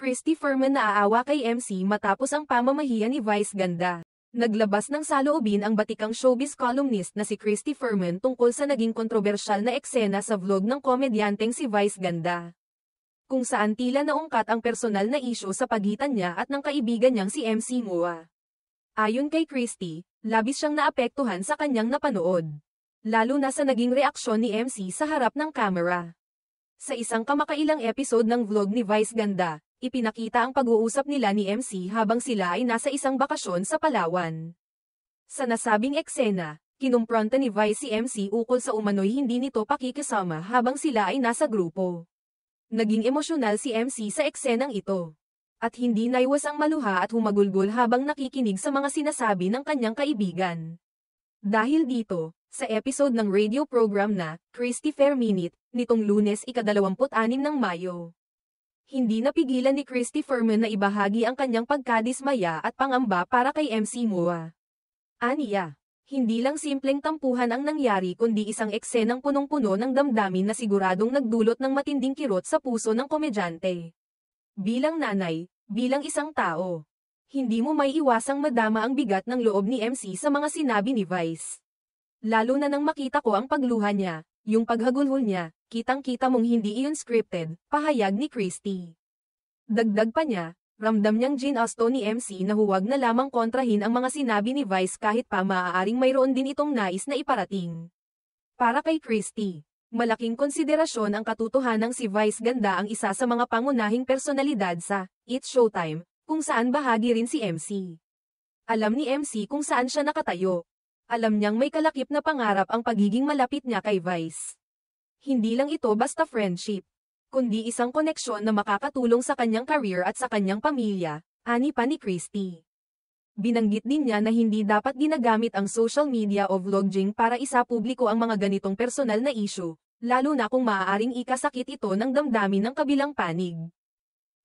Christy Fermin naaawa kay MC matapos ang pamamahiya ni Vice Ganda. Naglabas ng saloobin ang batikang showbiz columnist na si Christy Fermin tungkol sa naging kontrobersyal na eksena sa vlog ng komedyanteng si Vice Ganda, kung saan tila naungkat ang personal na isyu sa pagitan niya at ng kaibigan niyang si MC Moa. Ayon kay Christy, labis siyang naapektuhan sa kanyang napanood, lalo na sa naging reaksyon ni MC sa harap ng kamera. Sa isang kamakailang episode ng vlog ni Vice Ganda, ipinakita ang pag-uusap nila ni MC habang sila ay nasa isang bakasyon sa Palawan. Sa nasabing eksena, kinumpronta ni Vice si MC ukol sa umano'y hindi nito pakikisama habang sila ay nasa grupo. Naging emosyonal si MC sa eksenang ito, at hindi naiwas ang maluha at humagulgol habang nakikinig sa mga sinasabi ng kanyang kaibigan. Dahil dito, sa episode ng radio program na Christy Fair Minute, nitong Lunes ika-26 ng Mayo, hindi napigilan ni Christy Fermin na ibahagi ang kanyang pagkadismaya at pangamba para kay MC Moa. Aniya, hindi lang simpleng tampuhan ang nangyari kundi isang eksenang punong-puno ng damdamin na siguradong nagdulot ng matinding kirot sa puso ng komedyante. Bilang nanay, bilang isang tao, hindi mo may iwasang madama ang bigat ng loob ni MC sa mga sinabi ni Vice. Lalo na nang makita ko ang pagluha niya, yung paghagulhol niya, kitang-kita mong hindi iyon scripted, pahayag ni Christy. Dagdag pa niya, ramdam niyang ginusto ni MC na huwag na lamang kontrahin ang mga sinabi ni Vice kahit pa maaaring mayroon din itong nais na iparating. Para kay Christy, malaking konsiderasyon ang katotohanang si Vice Ganda ang isa sa mga pangunahing personalidad sa It's Showtime, kung saan bahagi rin si MC. Alam ni MC kung saan siya nakatayo. Alam niyang may kalakip na pangarap ang pagiging malapit niya kay Vice. Hindi lang ito basta friendship, kundi isang koneksyon na makakatulong sa kanyang career at sa kanyang pamilya, ani pa ni Christy. Binanggit din niya na hindi dapat ginagamit ang social media o vlogging para isapubliko ang mga ganitong personal na issue, lalo na kung maaaring ikasakit ito ng damdamin ng kabilang panig.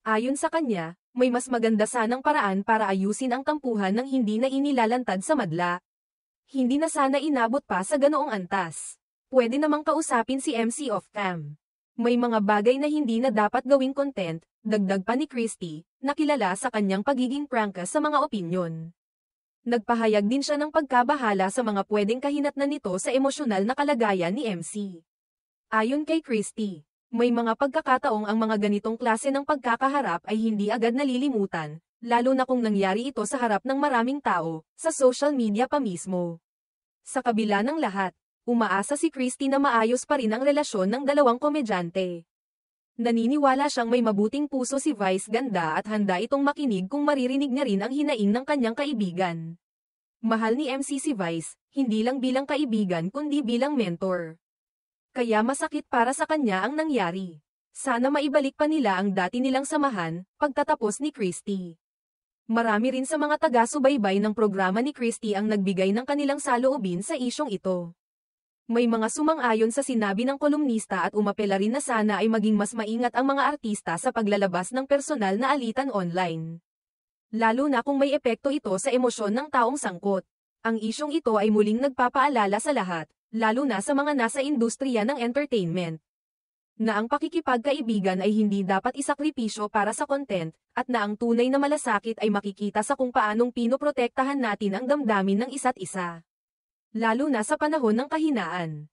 Ayon sa kanya, may mas maganda sanang paraan para ayusin ang tampuhan nang hindi na inilalantad sa madla. Hindi na sana inabot pa sa ganoong antas. Pwede namang kausapin si MC off-cam. May mga bagay na hindi na dapat gawing content, dagdag pa ni Christy, na kilala sa kanyang pagiging prangka sa mga opinyon. Nagpahayag din siya ng pagkabahala sa mga pwedeng kahinatnan nito sa emosyonal na kalagayan ni MC. Ayon kay Christy, may mga pagkakataong ang mga ganitong klase ng pagkakaharap ay hindi agad nalilimutan, lalo na kung nangyari ito sa harap ng maraming tao, sa social media pa mismo. Sa kabila ng lahat, umaasa si Christy na maayos pa rin ang relasyon ng dalawang komedyante. Naniniwala siyang may mabuting puso si Vice Ganda at handa itong makinig kung maririnig niya rin ang hinaing ng kanyang kaibigan. Mahal ni MC si Vice, hindi lang bilang kaibigan kundi bilang mentor. Kaya masakit para sa kanya ang nangyari. Sana maibalik pa nila ang dati nilang samahan, pagtatapos ni Christy. Marami rin sa mga taga-subaybay ng programa ni Christy ang nagbigay ng kanilang saloobin sa isyong ito. May mga sumang-ayon sa sinabi ng kolumnista at umapela rin na sana ay maging mas maingat ang mga artista sa paglalabas ng personal na alitan online. Lalo na kung may epekto ito sa emosyon ng taong sangkot. Ang isyong ito ay muling nagpapaalala sa lahat, lalo na sa mga nasa industriya ng entertainment, na ang pakikipagkaibigan ay hindi dapat isakripisyo para sa content, at na ang tunay na malasakit ay makikita sa kung paanong pinoprotektahan natin ang damdamin ng isa't isa. Lalo na sa panahon ng kahinaan.